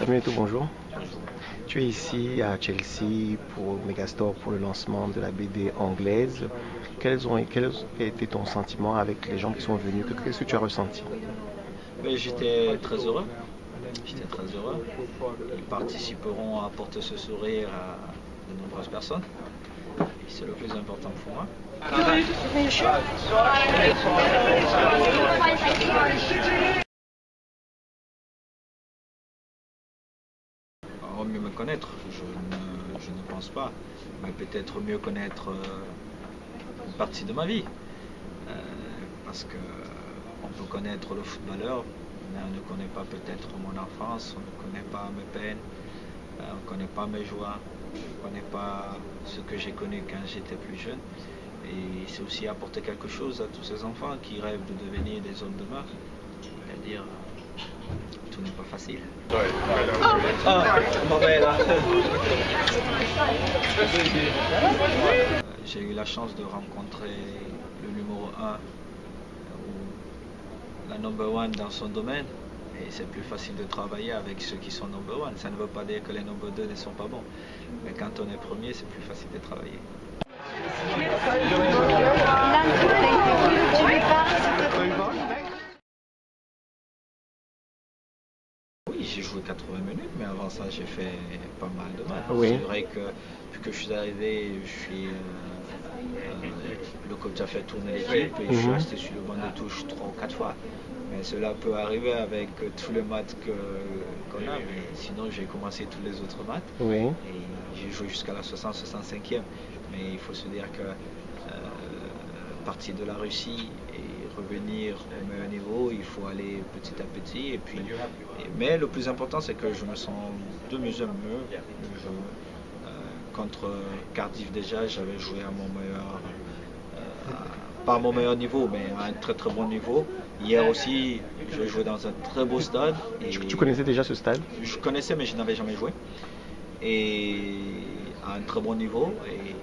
Samuel, bonjour. Tu es ici à Chelsea pour Megastore pour le lancement de la BD anglaise. Quel a été ton sentiment avec les gens qui sont venus? Qu'est-ce que tu as ressenti? Mais j'étais très heureux. J'étais très heureux. Ils participeront à apporter ce sourire à de nombreuses personnes. Et c'est le plus important pour moi. Alors, mieux me connaître, je ne pense pas. Mais peut-être mieux connaître une partie de ma vie. Parce que on peut connaître le footballeur, mais on ne connaît pas peut-être mon enfance, on ne connaît pas mes peines, on ne connaît pas mes joies, on ne connaît pas ce que j'ai connu quand j'étais plus jeune. Et c'est aussi apporter quelque chose à tous ces enfants qui rêvent de devenir des hommes de main. C'est-à-dire, tout n'est pas facile. J'ai eu la chance de rencontrer le numéro 1, la number one dans son domaine. Et c'est plus facile de travailler avec ceux qui sont number one. Ça ne veut pas dire que les number 2 ne sont pas bons. Mais quand on est premier, c'est plus facile de travailler. Oui, j'ai joué 80 minutes, mais avant ça, j'ai fait pas mal de matchs. Oui. C'est vrai que depuis que je suis arrivé, le coach a fait tourner l'équipe et je suis resté sur le banc de touche 3 ou 4 fois. Mais cela peut arriver avec tous les matchs qu'on a, mais sinon j'ai commencé tous les autres matchs. Oui. Et j'ai joué jusqu'à la 60-65e. Mais il faut se dire que partir de la Russie et revenir au meilleur niveau, il faut aller petit à petit. Mais le plus important, c'est que je me sens de mieux en mieux. Contre Cardiff déjà, j'avais joué à mon meilleur, pas à mon meilleur niveau, mais à un très très bon niveau. Hier aussi, j'ai joué dans un très beau stade. Tu connaissais déjà ce stade? Je connaissais, mais je n'avais jamais joué. Et à un très bon niveau. Et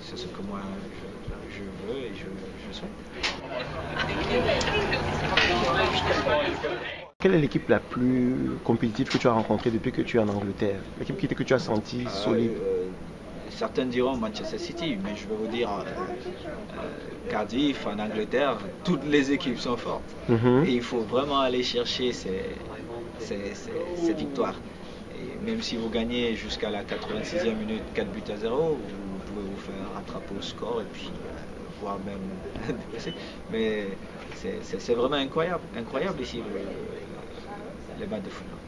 c'est ce que moi je veux et je souhaite. Quelle est l'équipe la plus compétitive que tu as rencontrée depuis que tu es en Angleterre? L'équipe que tu as sentie solide? Certains diront Manchester City, mais je vais vous dire, Cardiff, en Angleterre, toutes les équipes sont fortes. Et il faut vraiment aller chercher ces victoires. Et même si vous gagnez jusqu'à la 86e minute 4 buts à 0, vous pouvez vous faire rattraper au score et puis voire même dépasser. Mais c'est vraiment incroyable ici les matchs de football.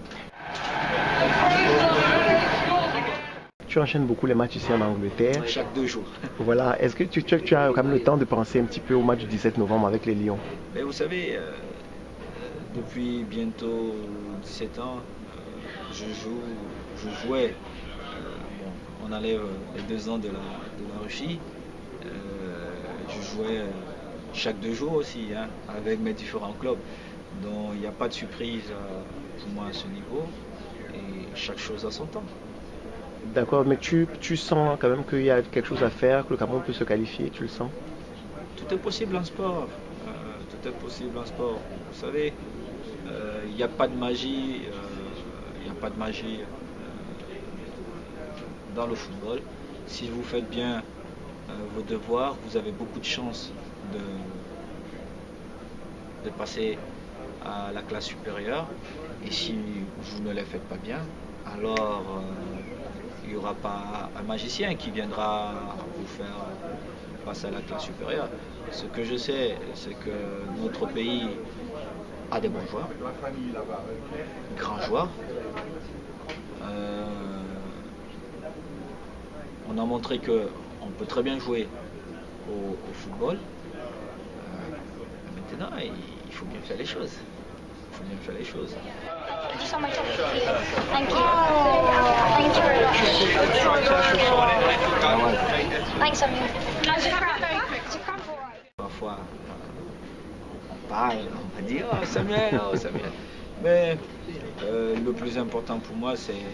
Tu enchaînes beaucoup les matchs ici en Angleterre. Chaque 2 jours. Voilà. Est-ce que tu as quand même le temps de penser un petit peu au match du 17 novembre avec les Lions? Mais vous savez, depuis bientôt 17 ans, je jouais. On enlève les 2 ans de la Russie. Je jouais chaque 2 jours aussi, avec mes différents clubs. Donc il n'y a pas de surprise pour moi à ce niveau. Et chaque chose a son temps. D'accord, mais tu sens quand même qu'il y a quelque chose à faire, que le Cameroun peut se qualifier, tu le sens? Tout est possible en sport. Tout est possible en sport. Vous savez, il n'y a pas de magie. Il n'y a pas de magie dans le football. Si vous faites bien vos devoirs, vous avez beaucoup de chances de passer à la classe supérieure. Et si vous ne les faites pas bien, alors il n'y aura pas un magicien qui viendra vous faire passer à la classe supérieure. Ce que je sais, c'est que notre pays a des bons joueurs, grands joueurs. On a montré qu'on peut très bien jouer au football. Maintenant, il faut bien faire les choses. Il faut bien faire les choses. Thank you. Thank you very much. Thanks, Samuel. Parfois, on parle, on va dire oh Samuel, oh Samuel. Mais le plus important pour moi, c'est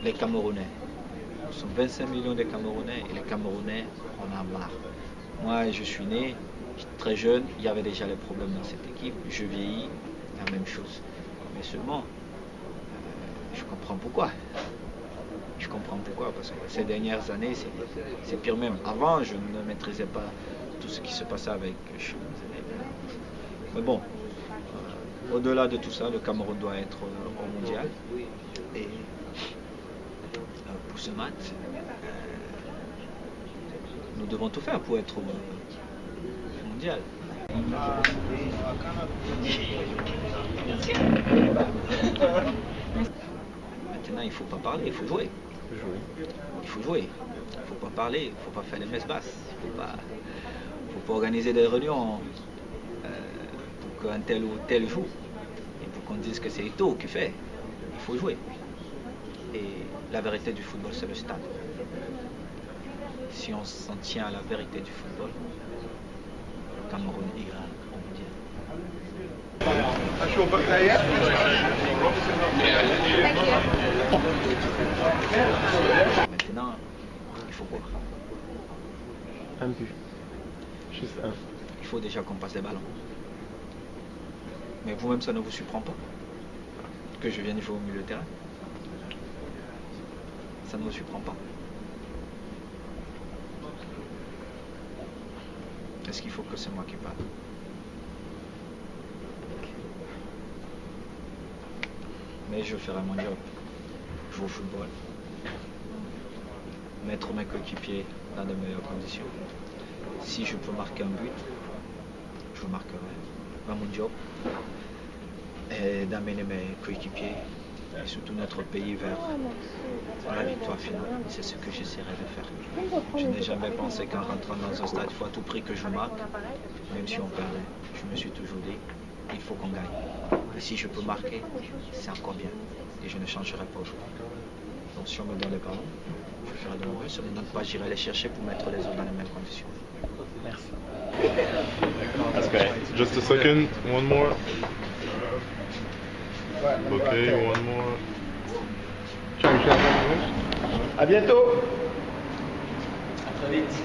les Camerounais. Nous sommes 25 millions de Camerounais et les Camerounais, on en a marre. Moi, je suis né très jeune, il y avait déjà les problèmes dans cette équipe. Je vieillis, la même chose. Mais seulement, je comprends pourquoi. Je comprends pourquoi, parce que ces dernières années, c'est pire même. Avant, je ne maîtrisais pas tout ce qui se passait avec Chine. Mais bon, au-delà de tout ça, le Cameroun doit être au mondial. Et pour ce match, nous devons tout faire pour être au mondial. Maintenant, il ne faut pas parler, il faut jouer. Il faut jouer. Il ne faut pas parler, il ne faut pas faire les messes basses. Il ne faut pas organiser des réunions pour qu'un tel ou tel joue. Et pour qu'on dise que c'est Eto'o qui fait. Il faut jouer. Et la vérité du football, c'est le stade. Si on s'en tient à la vérité du football, le Cameroun ira au mondial. Maintenant, il faut voir. Un but. Juste un. Il faut déjà qu'on passe les ballons. Mais vous-même, ça ne vous surprend pas que je vienne jouer au milieu de terrain. Ça ne me surprend pas. Est-ce qu'il faut que c'est moi qui parle? Mais je ferai mon job. Jouer au football. Mettre mes coéquipiers dans de meilleures conditions. Si je peux marquer un but, je marquerai. Dans mon job. Et d'amener mes coéquipiers et surtout notre pays vers la victoire finale. C'est ce que j'essaierai de faire. Je n'ai jamais pensé qu'en rentrant dans un stade, il faut à tout prix que je marque. Même si on perdait, je me suis toujours dit, il faut qu'on gagne. Et si je peux marquer, c'est encore bien. Et je ne changerai pas aujourd'hui. Donc si on me donne les ballons, je ferai de mon mieux. Si on ne me donne pas, j'irai les chercher pour mettre les autres dans les mêmes conditions. Merci. Okay, just a second, one more. Okay, one more. À bientôt. À très vite.